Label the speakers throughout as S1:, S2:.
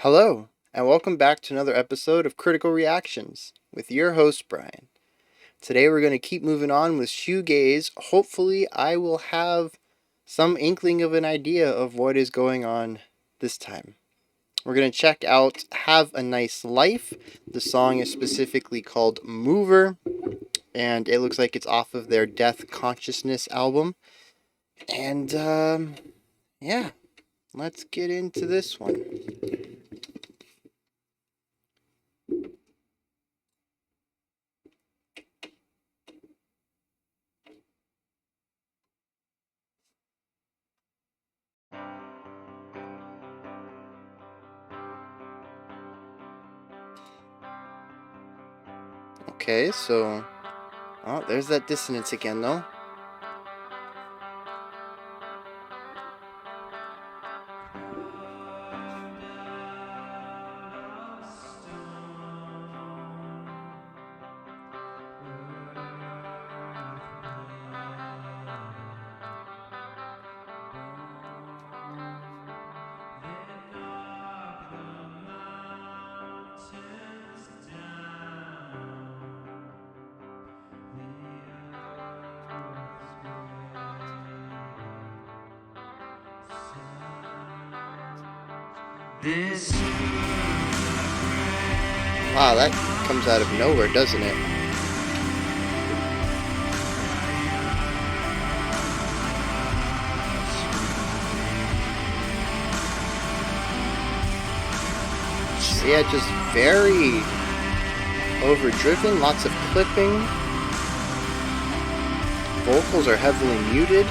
S1: Hello, and welcome back to another episode of Critical Reactions with your host, Bryan. Today we're going to keep moving on with shoegaze. Hopefully, I will have some inkling of an idea of what is going on this time. We're going to check out Have a Nice Life. The song is specifically called Mover, and it looks like it's off of their Death Consciousness album. And, yeah, let's get into this one. Okay, so... Oh, there's that dissonance again, though. Wow, that comes out of nowhere, doesn't it? Yeah, just very overdriven, lots of clipping. Vocals are heavily muted.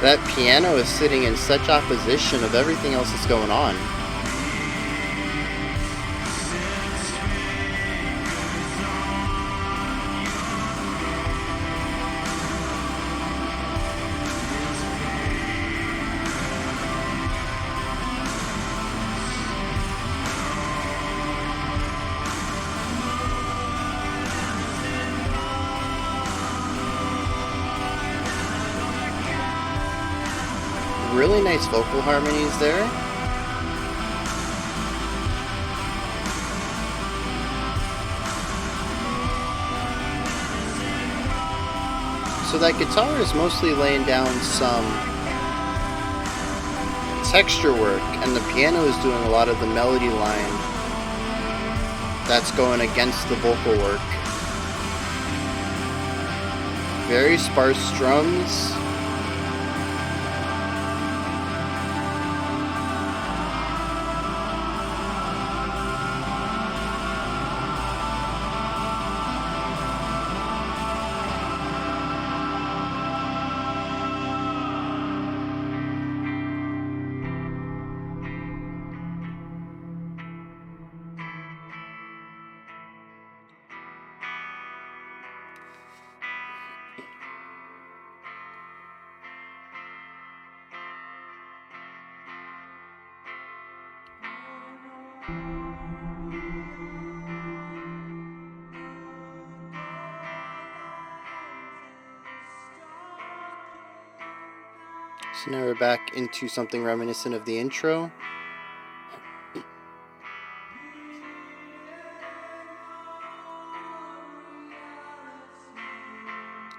S1: That piano is sitting in such opposition of everything else that's going on. Really nice vocal harmonies there. So that guitar is mostly laying down some texture work, and the piano is doing a lot of the melody line that's going against the vocal work. Very sparse drums. So now we're back into something reminiscent of the intro.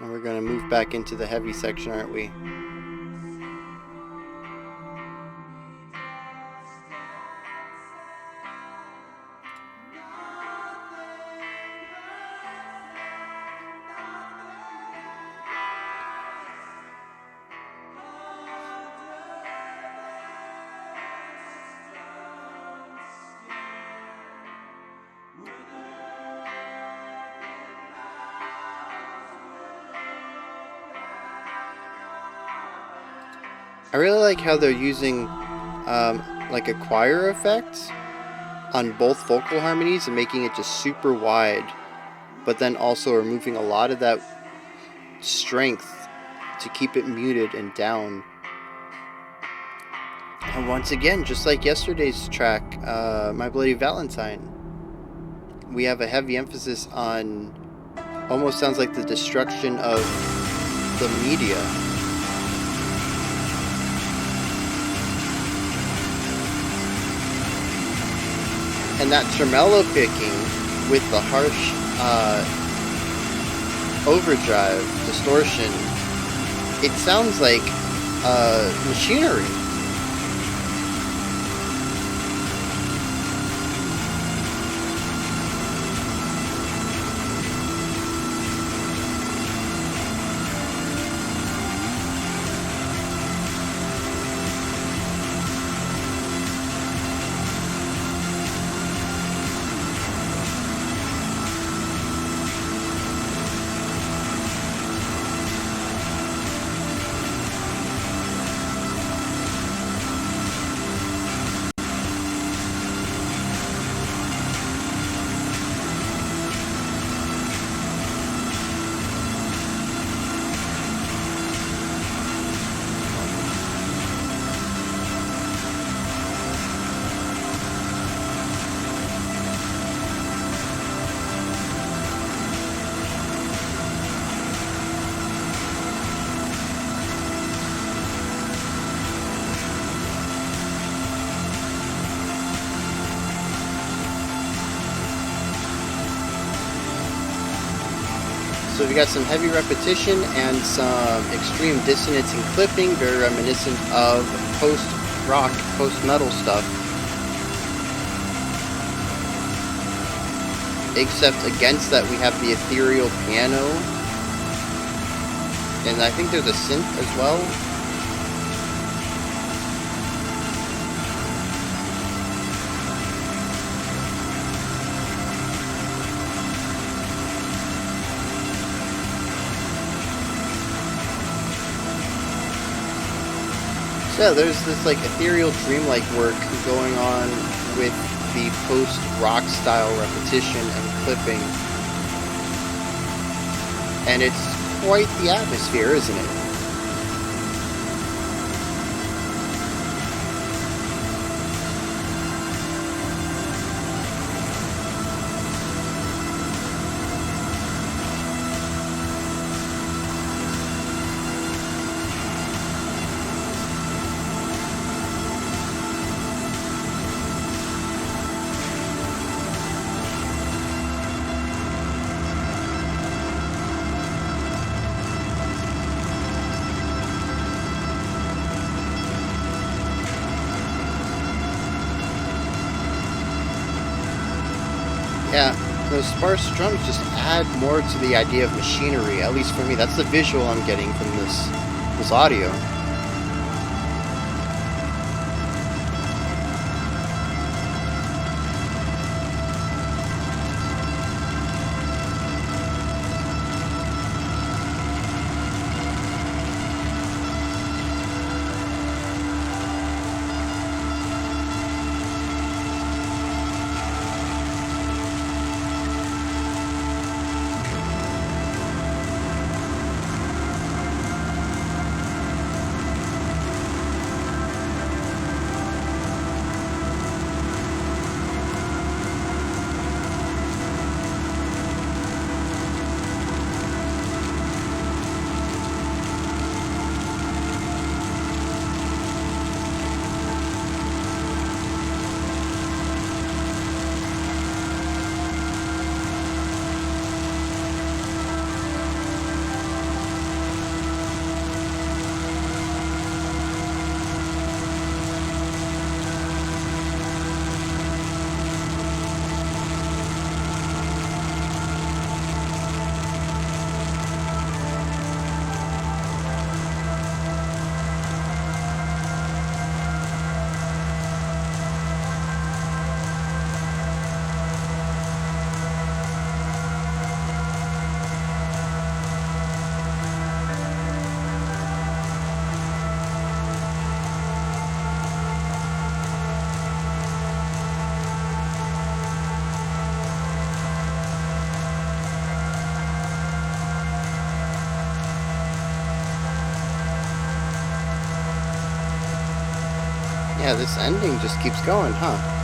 S1: And we're going to move back into the heavy section, aren't we? I really like how they're using like a choir effect on both vocal harmonies and making it just super wide, but then also removing a lot of that strength to keep it muted and down. And once again, just like yesterday's track, My Bloody Valentine, we have a heavy emphasis on, almost sounds like the destruction of the media. And that tremolo picking with the harsh overdrive distortion, it sounds like machinery. So we got some heavy repetition and some extreme dissonance and clipping, very reminiscent of post-rock, post-metal stuff. Except against that we have the ethereal piano. And I think there's a synth as well. So there's this like ethereal dreamlike work going on with the post-rock style repetition and clipping. And it's quite the atmosphere, isn't it? Yeah, those sparse drums just add more to the idea of machinery, at least for me. That's the visual I'm getting from this audio. Yeah, this ending just keeps going, huh?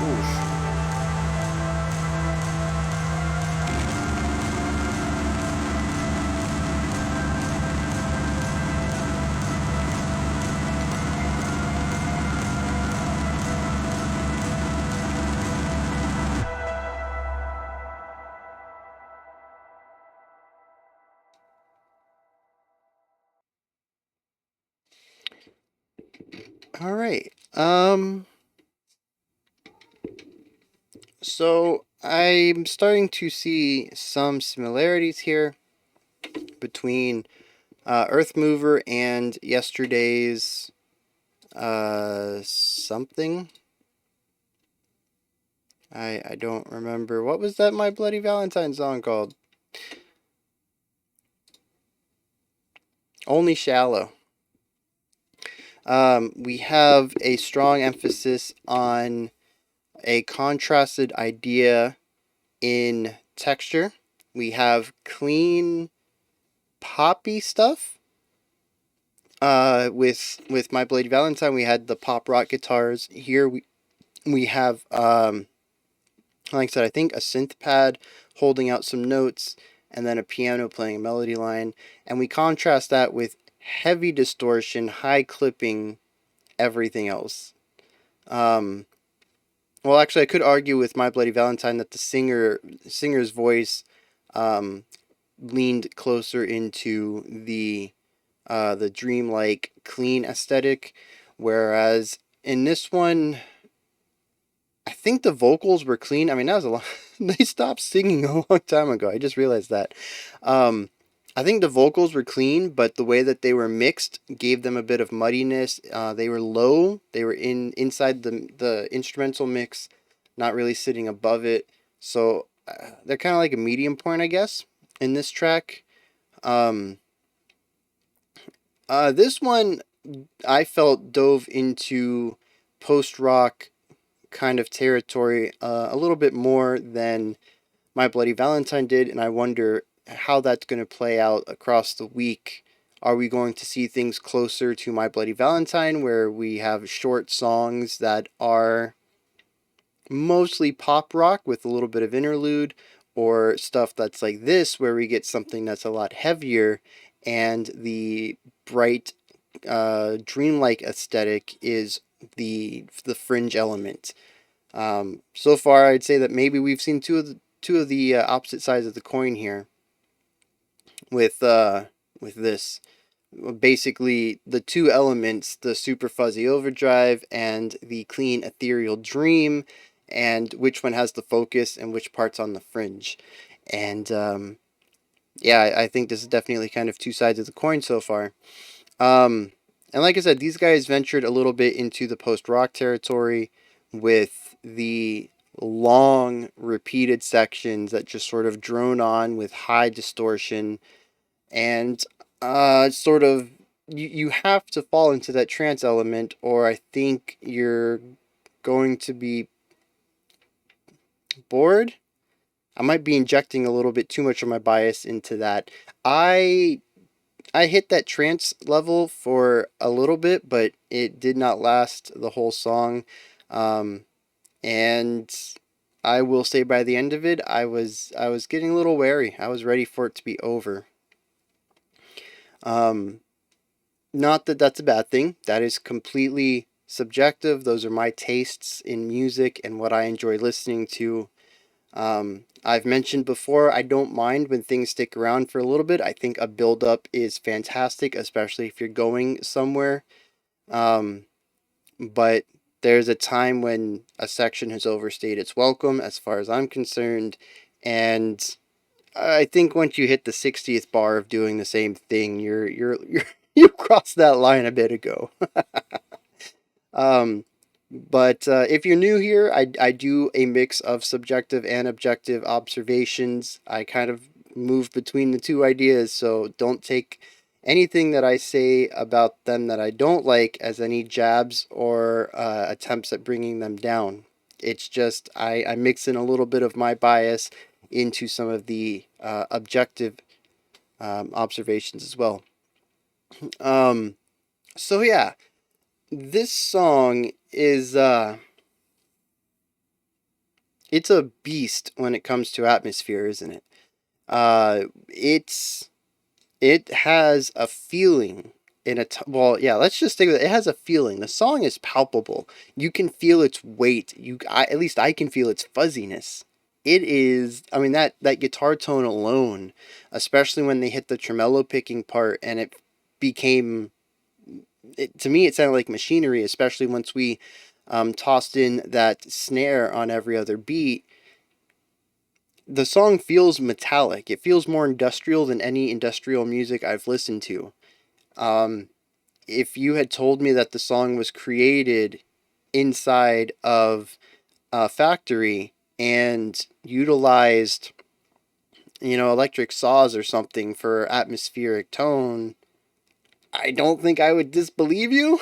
S1: Oof. All right. So I'm starting to see some similarities here between Earthmover and yesterday's something. I don't remember. What was that My Bloody Valentine song called? Only Shallow. We have a strong emphasis on a contrasted idea in texture. We have clean poppy stuff. With My Bloody Valentine, we had the pop rock guitars. Here we have like I said, I think a synth pad holding out some notes, and then a piano playing a melody line, and we contrast that with heavy distortion, high clipping, everything else. Um, well, actually, I could argue with My Bloody Valentine that the singer's voice um, leaned closer into the dreamlike, clean aesthetic, whereas in this one, I think the vocals were clean. I mean, that was a long. They stopped singing a long time ago. I just realized that. Um, I think the vocals were clean, but the way that they were mixed gave them a bit of muddiness. They were low. They were inside the instrumental mix, not really sitting above it. So they're kind of like a medium point, I guess, in this track. Um, this one I felt dove into post rock kind of territory a little bit more than My Bloody Valentine did, and I wonder how that's going to play out across the week. Are we going to see things closer to My Bloody Valentine, where we have short songs that are mostly pop rock with a little bit of interlude, or stuff that's like this, where we get something that's a lot heavier, and the bright, dreamlike aesthetic is the fringe element? So far, I'd say that maybe we've seen two of the opposite sides of the coin here with this. Basically, the two elements, the super fuzzy overdrive and the clean ethereal dream, and which one has the focus and which part's on the fringe. And yeah, I think this is definitely kind of two sides of the coin so far. Um, and like I said, these guys ventured a little bit into the post rock territory with the long, repeated sections that just sort of drone on with high distortion, and sort of you have to fall into that trance element, or I think you're going to be bored. I might be injecting a little bit too much of my bias into that. I I hit that trance level for a little bit, but it did not last the whole song. Um, and I will say by the end of it, I was getting a little wary. I was ready for it to be over. Um, Not that that's a bad thing. That is completely subjective. Those are my tastes in music and what I enjoy listening to. I've mentioned before, I don't mind when things stick around for a little bit. I think a build up is fantastic, especially if you're going somewhere. Um, but there's a time when a section has overstayed its welcome, as far as I'm concerned, and I think once you hit the 60th bar of doing the same thing, you crossed that line a bit ago. Um, but if you're new here, I do a mix of subjective and objective observations. I kind of move between the two ideas, so don't take anything that I say about them that I don't like as any jabs or attempts at bringing them down. It's just I mix in a little bit of my bias into some of the objective observations as well. Um, so yeah, this song is it's a beast when it comes to atmosphere, isn't it? It's it has a feeling well, yeah, let's just stick with it. It has a feeling. The song is palpable. You can feel its weight. At least I can feel its fuzziness. It is, I mean, that guitar tone alone, especially when they hit the tremolo picking part and it became to me it sounded like machinery, especially once we tossed in that snare on every other beat. The song feels metallic. It feels more industrial than any industrial music I've listened to. Um, if you had told me that the song was created inside of a factory and utilized, electric saws or something for atmospheric tone, I don't think I would disbelieve you.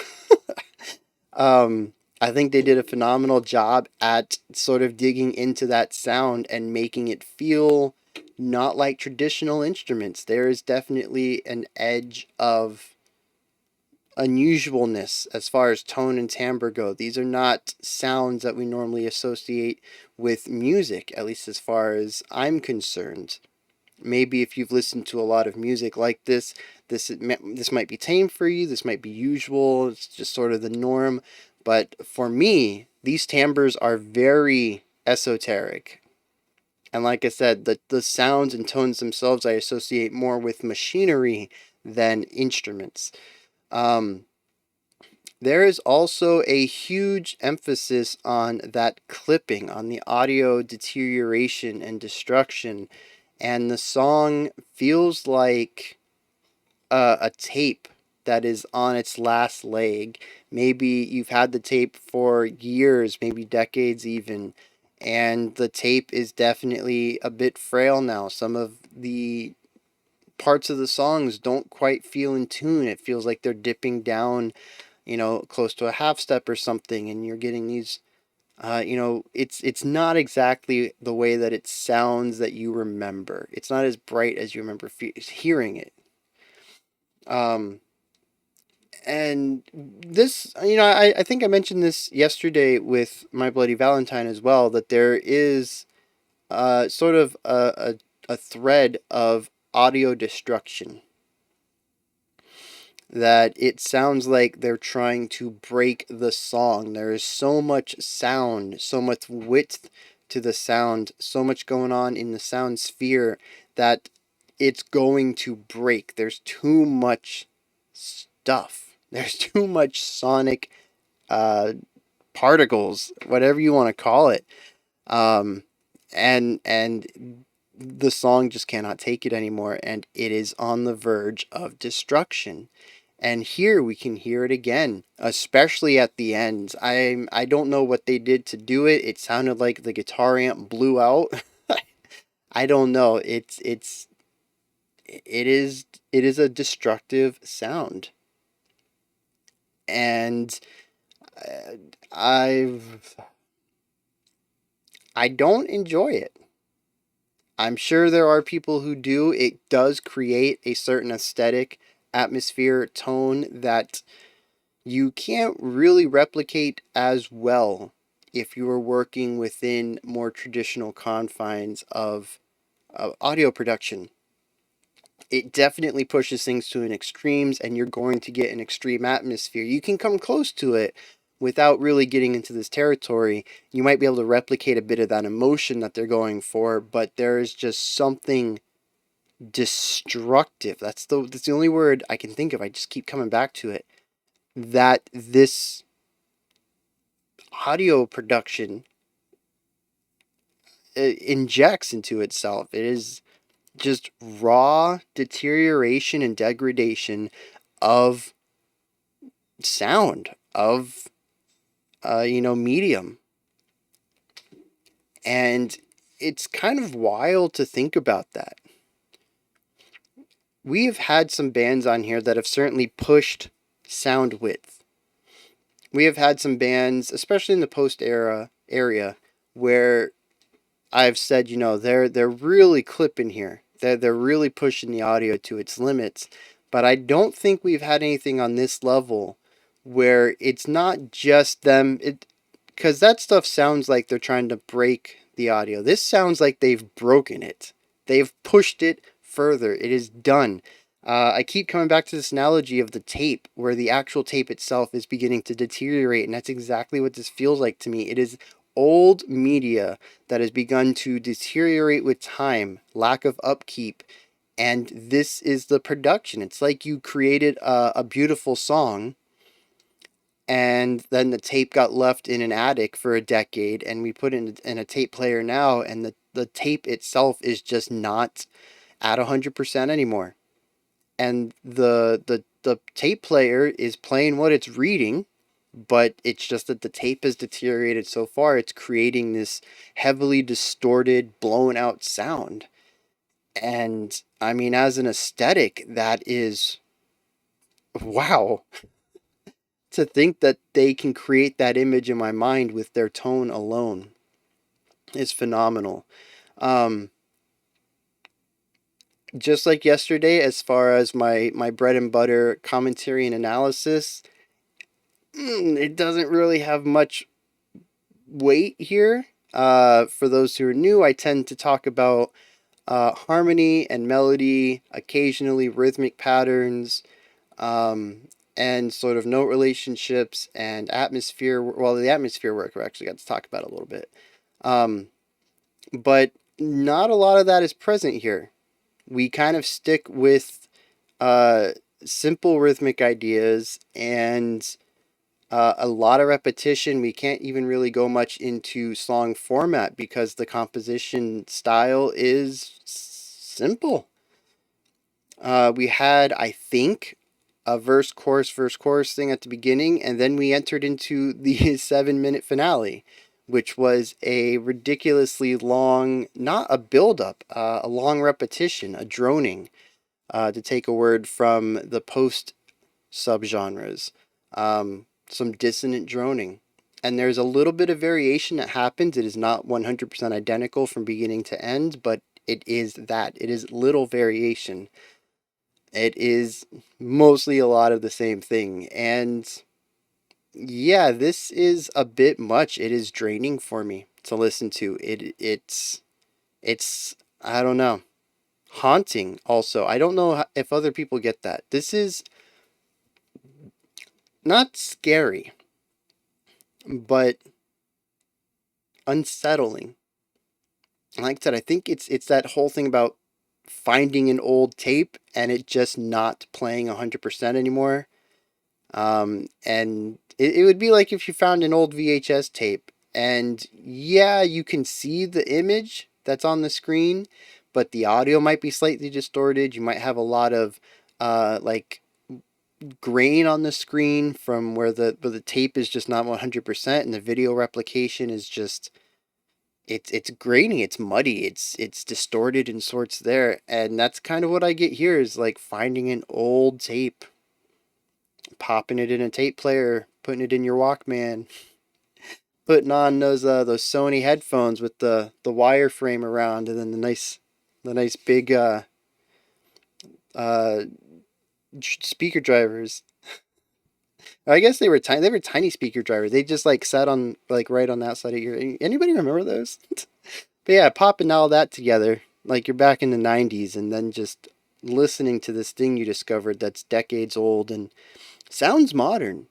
S1: I think they did a phenomenal job at sort of digging into that sound and making it feel not like traditional instruments. There is definitely an edge of unusualness as far as tone and timbre go. These are not sounds that we normally associate with music, at least as far as I'm concerned. Maybe if you've listened to a lot of music like this might be tame for you. This might be usual. It's just sort of the norm. But for me, these timbres are very esoteric. And like I said, the sounds and tones themselves I associate more with machinery than instruments. Um, there is also a huge emphasis on that clipping, on the audio deterioration and destruction. And the song feels like a tape that is on its last leg. Maybe you've had the tape for years, maybe decades even, and the tape is definitely a bit frail now. Some of the parts of the songs don't quite feel in tune. It feels like they're dipping down, close to a half step or something, and you're getting these. It's not exactly the way that it sounds that you remember. It's not as bright as you remember hearing it. Um, and this, I think I mentioned this yesterday with My Bloody Valentine as well, that there is sort of a thread of audio destruction, that it sounds like they're trying to break the song. There is so much sound, so much width to the sound, so much going on in the sound sphere that it's going to break. There's too much stuff. There's too much sonic uh, particles, whatever you want to call it. Um, and the song just cannot take it anymore, and it is on the verge of destruction. And here we can hear it again, especially at the end. I don't know what they did to do it. It sounded like the guitar amp blew out. I don't know. It is a destructive sound, and uh, I've I don't enjoy it. I'm sure there are people who do. It does create a certain aesthetic, atmosphere, tone that you can't really replicate as well if you are working within more traditional confines of audio production. It definitely pushes things to an extremes, and you're going to get an extreme atmosphere. You can come close to it without really getting into this territory. You might be able to replicate a bit of that emotion that they're going for, but there is just something destructive. That's the only word I can think of. I just keep coming back to it. That this audio production injects into itself. It is just raw deterioration and degradation of sound, of medium. And it's kind of wild to think about that. We have had some bands on here that have certainly pushed sound width. We have had some bands, especially in the post era area, where I've said, they're really clipping here. They're really pushing the audio to its limits. But I don't think we've had anything on this level where it's not just them. Because that stuff sounds like they're trying to break the audio. This sounds like they've broken it. They've pushed it further. It is done. I keep coming back to this analogy of the tape, where the actual tape itself is beginning to deteriorate, and that's exactly what this feels like to me. It is old media that has begun to deteriorate with time, lack of upkeep, and this is the production. It's like you created a beautiful song, and then the tape got left in an attic for a decade, and we put it in a tape player now, and the tape itself is just not at 100% anymore. And the tape player is playing what it's reading, but it's just that the tape has deteriorated so far, it's creating this heavily distorted, blown out sound. And I mean, as an aesthetic, that is wow. To think that they can create that image in my mind with their tone alone is phenomenal. Um, just like yesterday, as far as my bread and butter commentary and analysis, it doesn't really have much weight here. For those who are new, I tend to talk about harmony and melody, occasionally rhythmic patterns, um, and sort of note relationships and atmosphere. Well, the atmosphere work we actually got to talk about a little bit. Um, but not a lot of that is present here. We kind of stick with uh, simple rhythmic ideas and a lot of repetition. We can't even really go much into song format because the composition style is simple. We had, I think, a verse, chorus thing at the beginning, and then we entered into the 7 minute finale, which was a ridiculously long, not a build up, a long repetition, a droning, to take a word from the post subgenres, some dissonant droning. And there's a little bit of variation that happens. It is not 100% identical from beginning to end, but it is that. It is little variation. It is mostly a lot of the same thing. And yeah, this is a bit much. It is draining for me to listen to. It's I don't know. Haunting also. I don't know if other people get that. This is not scary, but unsettling. Like I said, I think it's that whole thing about finding an old tape and it just not playing 100% anymore. And it would be like if you found an old VHS tape, and yeah, you can see the image that's on the screen, but the audio might be slightly distorted. You might have a lot of like grain on the screen from where the tape is just not 100%, and the video replication is just it's grainy, it's muddy, it's distorted in sorts there, and that's kind of what I get here is like finding an old tape, popping it in a tape player, putting it in your Walkman, putting on those Sony headphones with the wireframe around, and then the nice big uh speaker drivers. I guess they were tiny. They were tiny speaker drivers. They just like sat on like right on that side of your. Anybody remember those? But yeah, popping all that together, like you're back in the '90s, and then just listening to this thing you discovered that's decades old and sounds modern,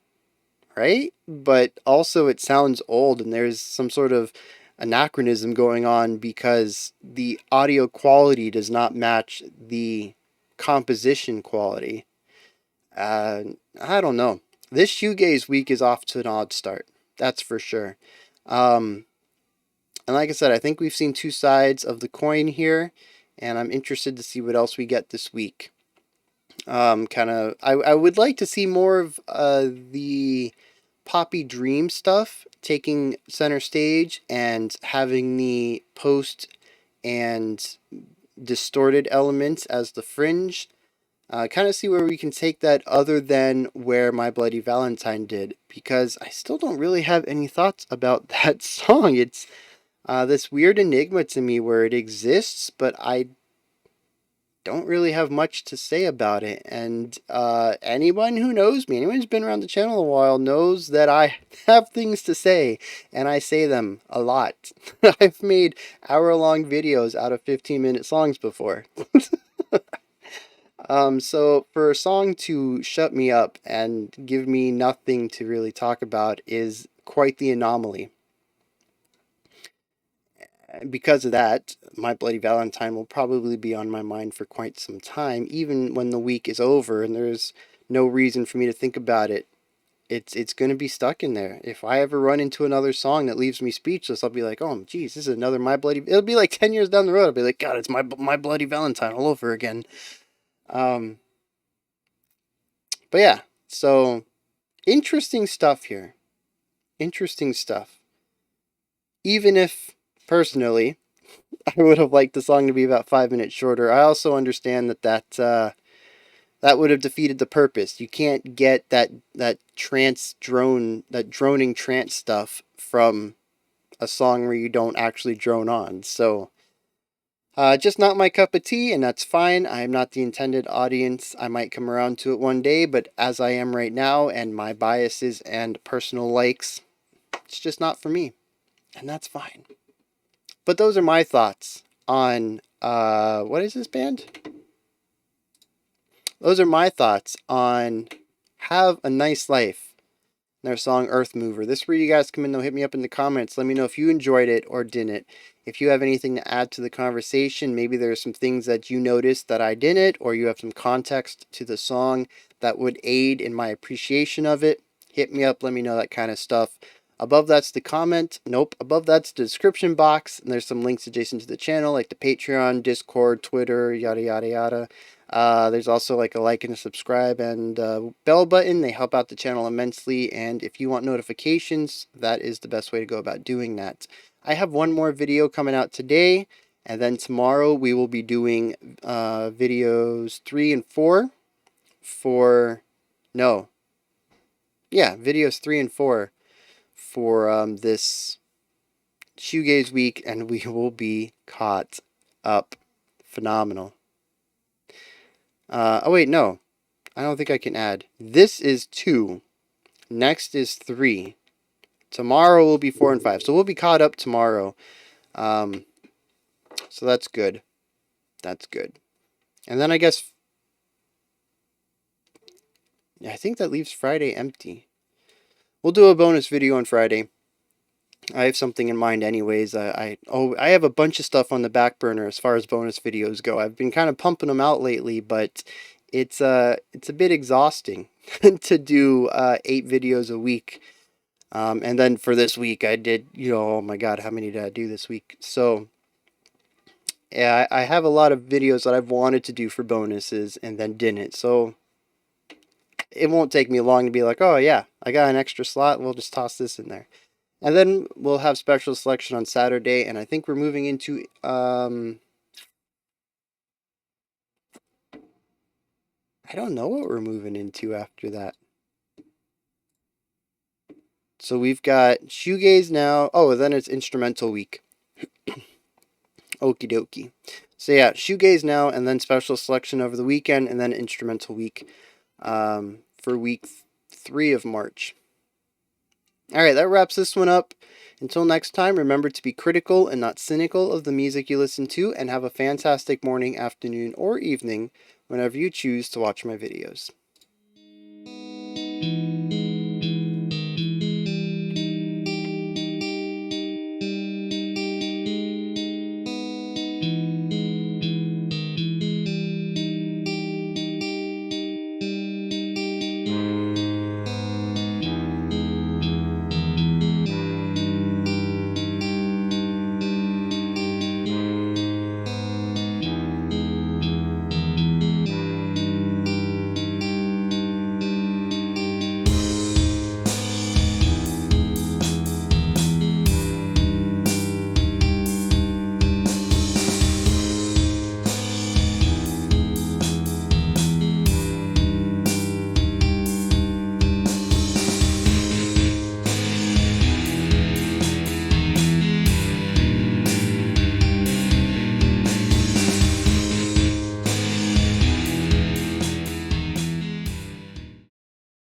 S1: right? But also it sounds old, and there's some sort of anachronism going on because the audio quality does not match the composition quality. Uh, I don't know. This shoegaze week is off to an odd start. That's for sure. Um, and like I said, I think we've seen two sides of the coin here. and I'm interested to see what else we get this week. I would like to see more of the Poppy Dream stuff taking center stage and having the post and distorted elements as the fringe. Kind of see where we can take that other than where My Bloody Valentine did, because I still don't really have any thoughts about that song. It's this weird enigma to me where it exists, but I don't really have much to say about it. And anyone who knows me, anyone who's been around the channel a while, knows that I have things to say, and I say them a lot. I've made hour-long videos out of 15-minute songs before. So for a song to shut me up and give me nothing to really talk about is quite the anomaly. Because of that, My Bloody Valentine will probably be on my mind for quite some time, even when the week is over and there's no reason for me to think about it. It's going to be stuck in there. If I ever run into another song that leaves me speechless, I'll be like, oh, geez, this is another My Bloody... It'll be like 10 years down the road. I'll be like, God, it's My Bloody Valentine all over again. But yeah, so interesting stuff here. Interesting stuff. Even if, personally, I would have liked the song to be about 5 minutes shorter, I also understand that would have defeated the purpose. You can't get that droning trance stuff from a song where you don't actually drone on. So, just not my cup of tea, and that's fine. I am not the intended audience. I might come around to it one day, but as I am right now, and my biases and personal likes, it's just not for me, and that's fine. But those are my thoughts on, what is this band? Those are my thoughts on Have a Nice Life, their song Earthmover. This is where you guys come in, though. Hit me up in the comments. Let me know if you enjoyed it or didn't. If you have anything to add to the conversation, maybe there are some things that you noticed that I didn't, or you have some context to the song that would aid in my appreciation of it, hit me up. Let me know that kind of stuff. Above that's the comment. Nope. Above that's the description box. And there's some links adjacent to the channel, like the Patreon, Discord, Twitter, yada, yada, yada. There's also like a like and a subscribe and bell button. They help out the channel immensely. And if you want notifications, that is the best way to go about doing that. I have one more video coming out today. And then tomorrow we will be doing videos 3 and 4 for... No. Yeah, videos 3 and 4 for this shoegaze week, and we will be caught up. Phenomenal. Oh wait, no. I don't think I can add. This is 2. Next is 3. Tomorrow will be 4 and 5. So we'll be caught up tomorrow. So that's good. That's good. And then I guess... Yeah, I think that leaves Friday empty. We'll do a bonus video on Friday. I have something in mind anyways. I have a bunch of stuff on the back burner as far as bonus videos go. I've been kind of pumping them out lately, but it's a bit exhausting to do 8 videos a week. And then for this week I did, oh my god, how many did I do this week? So yeah, I have a lot of videos that I've wanted to do for bonuses and then didn't. So it won't take me long to be like, oh yeah, I got an extra slot, we'll just toss this in there. And then we'll have special selection on Saturday, and I think we're moving into, I don't know what we're moving into after that. So we've got shoegaze now. Oh, then it's instrumental week. Okie dokie. So yeah, shoegaze now, and then special selection over the weekend, and then instrumental week for week 3 of March. Alright, that wraps this one up. Until next time, remember to be critical and not cynical of the music you listen to, and have a fantastic morning, afternoon, or evening whenever you choose to watch my videos.